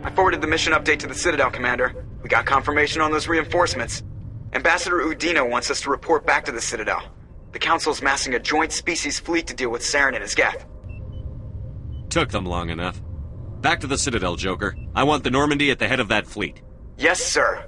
I forwarded the mission update to the Citadel, Commander. We got confirmation on those reinforcements. Ambassador Udina wants us to report back to the Citadel. The Council's massing a joint species fleet to deal with Saren and his Geth. Took them long enough. Back to the Citadel, Joker. I want the Normandy at the head of that fleet. Yes, sir.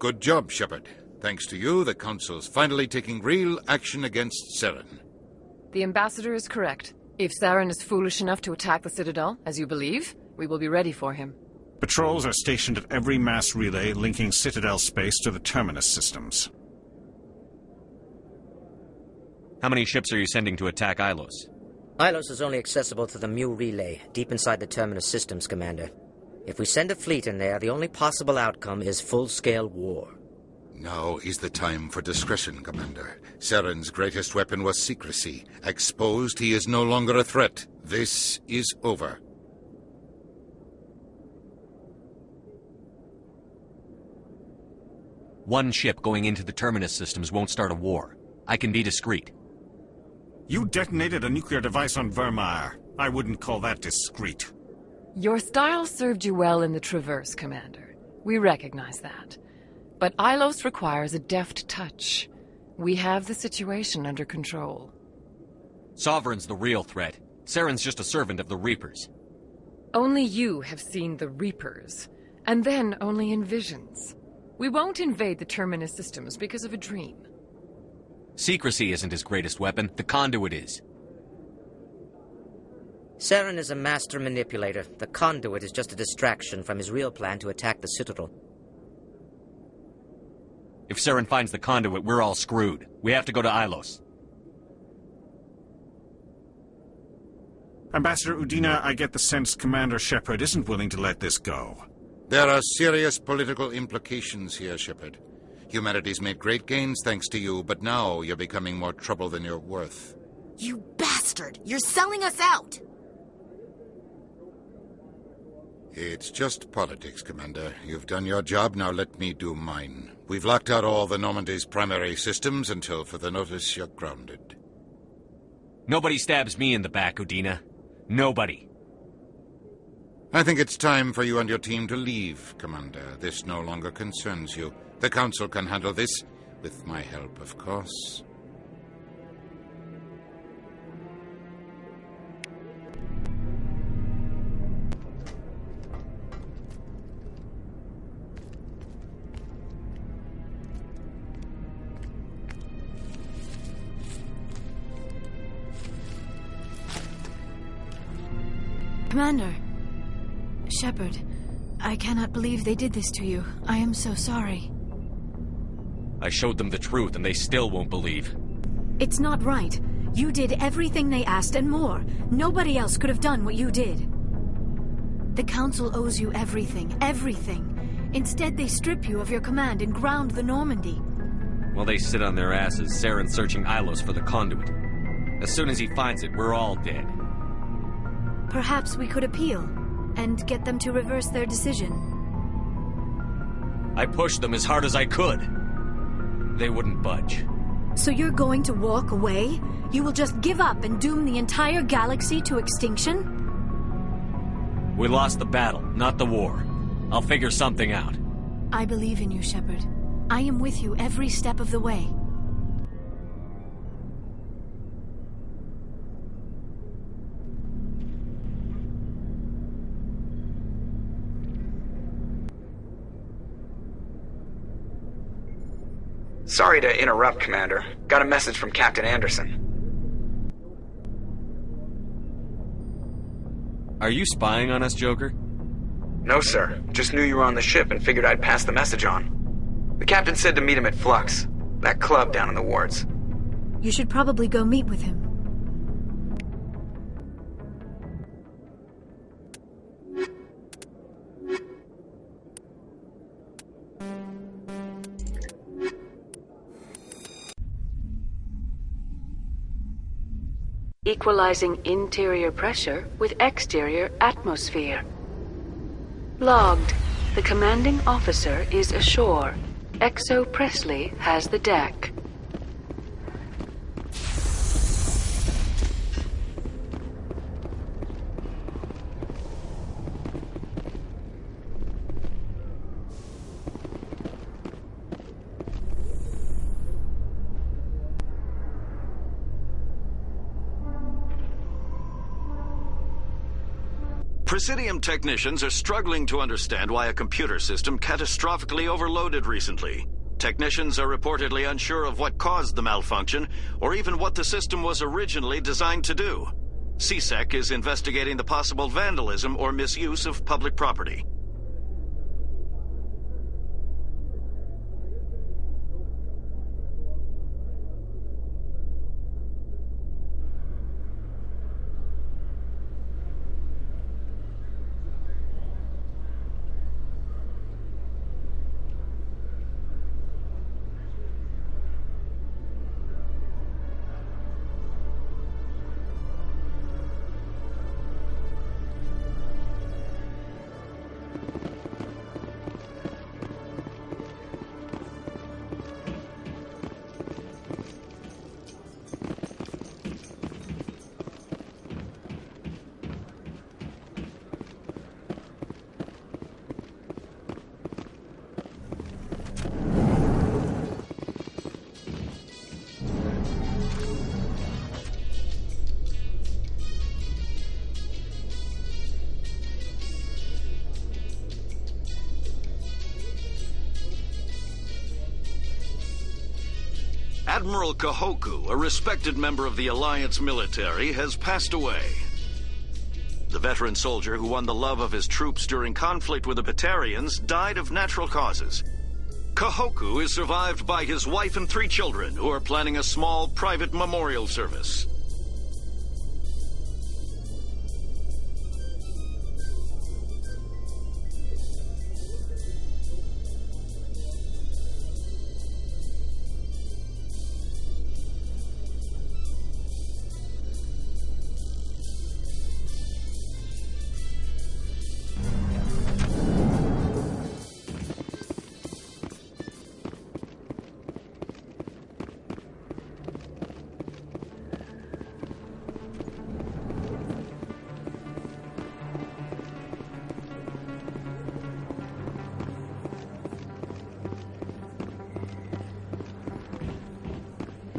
Good job, Shepard. Thanks to you, the Council's finally taking real action against Saren. The Ambassador is correct. If Saren is foolish enough to attack the Citadel, as you believe, we will be ready for him. Patrols are stationed at every mass relay linking Citadel space to the Terminus systems. How many ships are you sending to attack Ilos? Ilos is only accessible to the Mu relay, deep inside the Terminus systems, Commander. If we send a fleet in there, the only possible outcome is full-scale war. Now is the time for discretion, Commander. Saren's greatest weapon was secrecy. Exposed, he is no longer a threat. This is over. One ship going into the Terminus systems won't start a war. I can be discreet. You detonated a nuclear device on Vermeer. I wouldn't call that discreet. Your style served you well in the Traverse, Commander. We recognize that. But Ilos requires a deft touch. We have the situation under control. Sovereign's the real threat. Saren's just a servant of the Reapers. Only you have seen the Reapers, and then only in visions. We won't invade the Terminus systems because of a dream. Secrecy isn't his greatest weapon, the conduit is. Saren is a master manipulator. The conduit is just a distraction from his real plan to attack the Citadel. If Saren finds the conduit, we're all screwed. We have to go to Ilos. Ambassador Udina, I get the sense Commander Shepard isn't willing to let this go. There are serious political implications here, Shepard. Humanity's made great gains thanks to you, but now you're becoming more trouble than you're worth. You bastard! You're selling us out! It's just politics, Commander. You've done your job, now let me do mine. We've locked out all the Normandy's primary systems until further notice you're grounded. Nobody stabs me in the back, Udina. Nobody. I think it's time for you and your team to leave, Commander. This no longer concerns you. The Council can handle this, with my help, of course. Commander. Shepard, I cannot believe they did this to you. I am so sorry. I showed them the truth and they still won't believe. It's not right. You did everything they asked and more. Nobody else could have done what you did. The Council owes you everything, everything. Instead, they strip you of your command and ground the Normandy. While they sit on their asses, Saren's searching Ilos for the conduit. As soon as he finds it, we're all dead. Perhaps we could appeal, and get them to reverse their decision. I pushed them as hard as I could. They wouldn't budge. So you're going to walk away? You will just give up and doom the entire galaxy to extinction? We lost the battle, not the war. I'll figure something out. I believe in you, Shepard. I am with you every step of the way. Sorry to interrupt, Commander. Got a message from Captain Anderson. Are you spying on us, Joker? No, sir. Just knew you were on the ship and figured I'd pass the message on. The captain said to meet him at Flux, that club down in the wards. You should probably go meet with him. Equalizing interior pressure with exterior atmosphere. Logged. The commanding officer is ashore. Exo Presley has the deck. Presidium technicians are struggling to understand why a computer system catastrophically overloaded recently. Technicians are reportedly unsure of what caused the malfunction, or even what the system was originally designed to do. CSEC is investigating the possible vandalism or misuse of public property. Admiral Kahoku, a respected member of the Alliance military, has passed away. The veteran soldier who won the love of his troops during conflict with the Batarians died of natural causes. Kahoku is survived by his wife and 3 children, who are planning a small private memorial service.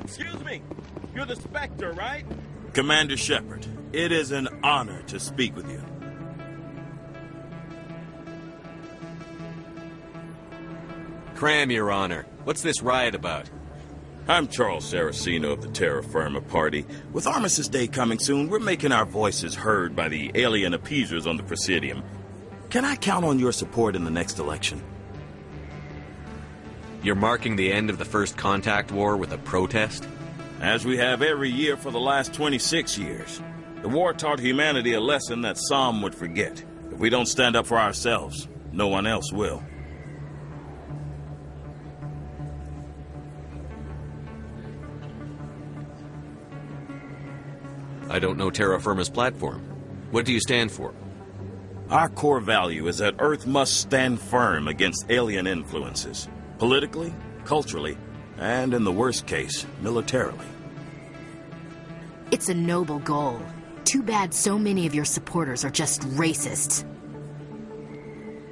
Excuse me, you're the Spectre, right? Commander Shepard, it is an honor to speak with you. Cram, Your Honor. What's this riot about? I'm Charles Saraceno of the Terra Firma Party. With Armistice Day coming soon, we're making our voices heard by the alien appeasers on the Presidium. Can I count on your support in the next election? You're marking the end of the First Contact War with a protest? As we have every year for the last 26 years. The war taught humanity a lesson that some would forget. If we don't stand up for ourselves, no one else will. I don't know Terra Firma's platform. What do you stand for? Our core value is that Earth must stand firm against alien influences. Politically, culturally, and in the worst case, militarily. It's a noble goal. Too bad so many of your supporters are just racists.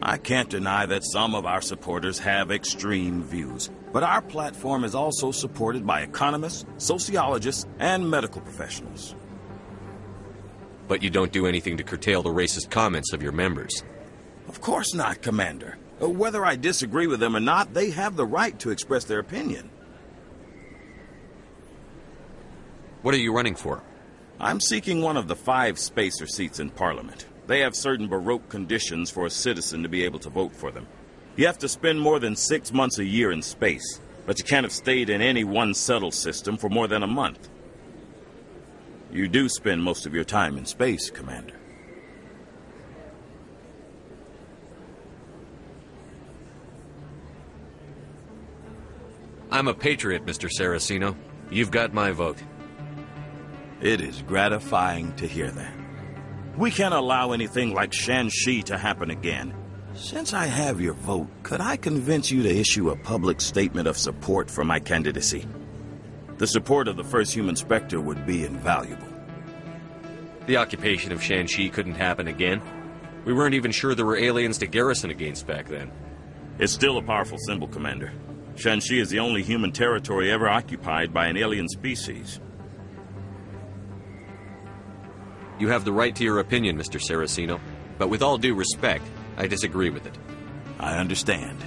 I can't deny that some of our supporters have extreme views, but our platform is also supported by economists, sociologists, and medical professionals. But you don't do anything to curtail the racist comments of your members. Of course not, Commander. Whether I disagree with them or not, they have the right to express their opinion. What are you running for? I'm seeking one of the 5 spacer seats in Parliament. They have certain Baroque conditions for a citizen to be able to vote for them. You have to spend more than 6 months a year in space, but you can't have stayed in any one settled system for more than a month. You do spend most of your time in space, Commander. I'm a patriot, Mr. Saraceno. You've got my vote. It is gratifying to hear that. We can't allow anything like Shanxi to happen again. Since I have your vote, could I convince you to issue a public statement of support for my candidacy? The support of the first human Spectre would be invaluable. The occupation of Shanxi couldn't happen again. We weren't even sure there were aliens to garrison against back then. It's still a powerful symbol, Commander. Shanxi is the only human territory ever occupied by an alien species. You have the right to your opinion, Mr. Saraceno, but with all due respect, I disagree with it. I understand.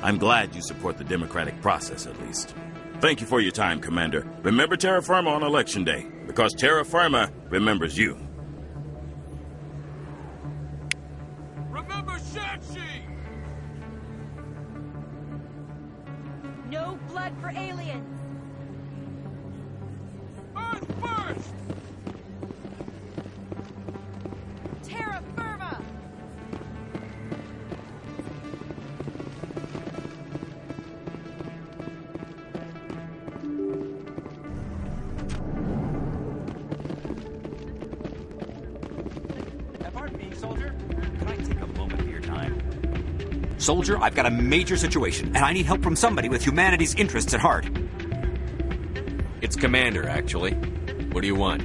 I'm glad you support the democratic process, at least. Thank you for your time, Commander. Remember Terra Firma on Election Day, because Terra Firma remembers you. Remember Shanxi! No blood for aliens! Earth first! Terra Firma! Pardon me, soldier. Can I take a moment of your time? Soldier, I've got a major situation, and I need help from somebody with humanity's interests at heart. It's Commander, actually. What do you want?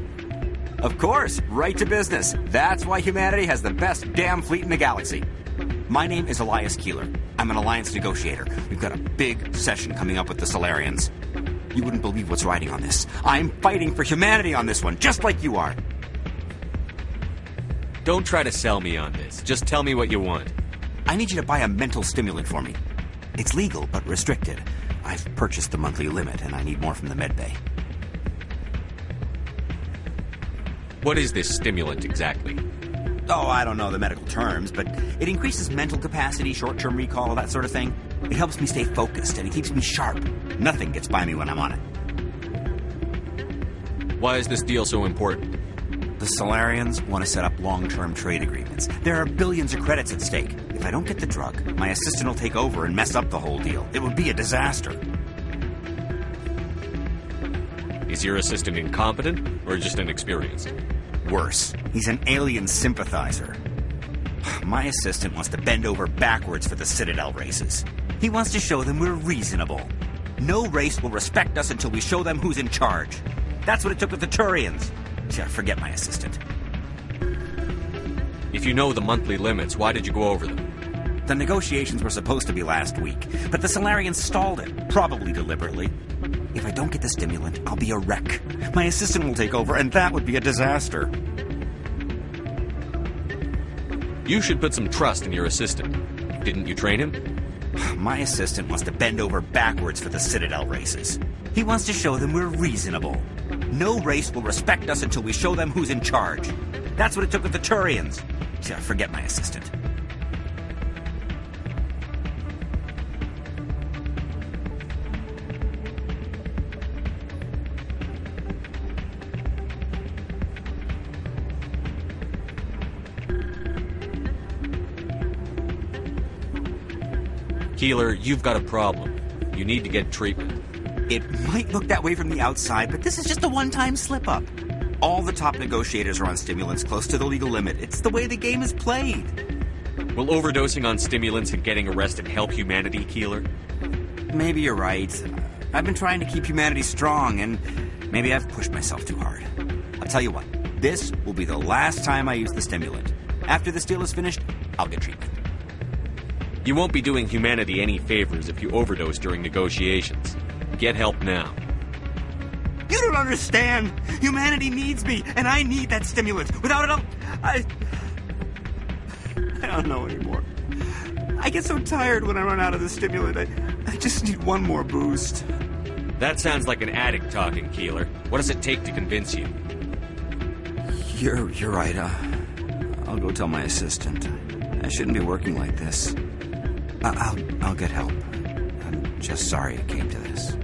Of course, right to business. That's why humanity has the best damn fleet in the galaxy. My name is Elias Keeler. I'm an alliance negotiator. We've got a big session coming up with the Solarians. You wouldn't believe what's riding on this. I'm fighting for humanity on this one, just like you are. Don't try to sell me on this. Just tell me what you want. I need you to buy a mental stimulant for me. It's legal, but restricted. I've purchased the monthly limit, and I need more from the medbay. What is this stimulant exactly? Oh, I don't know the medical terms, but it increases mental capacity, short-term recall, that sort of thing. It helps me stay focused, and it keeps me sharp. Nothing gets by me when I'm on it. Why is this deal so important? The Solarians want to set up long-term trade agreements. There are billions of credits at stake. If I don't get the drug, my assistant will take over and mess up the whole deal. It would be a disaster. Is your assistant incompetent or just inexperienced? Worse. He's an alien sympathizer. My assistant wants to bend over backwards for the Citadel races. He wants to show them we're reasonable. No race will respect us until we show them who's in charge. That's what it took with the Turians. Yeah, forget my assistant. If you know the monthly limits, why did you go over them? The negotiations were supposed to be last week, but the Solarians stalled it, probably deliberately. If I don't get the stimulant, I'll be a wreck. My assistant will take over, and that would be a disaster. You should put some trust in your assistant. Didn't you train him? My assistant wants to bend over backwards for the Citadel races. He wants to show them we're reasonable. No race will respect us until we show them who's in charge. That's what it took with the Turians. Yeah, forget my assistant. Keeler, you've got a problem. You need to get treatment. It might look that way from the outside, but this is just a one-time slip-up. All the top negotiators are on stimulants close to the legal limit. It's the way the game is played. Will overdosing on stimulants and getting arrested help humanity, Keeler? Maybe you're right. I've been trying to keep humanity strong, and maybe I've pushed myself too hard. I'll tell you what. This will be the last time I use the stimulant. After this deal is finished, I'll get treatment. You won't be doing humanity any favors if you overdose during negotiations. Get help now. You don't understand. Humanity needs me, and I need that stimulant. Without it, I don't know anymore. I get so tired when I run out of the stimulant. I just need one more boost. That sounds like an addict talking, Keeler. What does it take to convince you? You're right. I'll go tell my assistant. I shouldn't be working like this. I'll get help. I'm just sorry it came to this.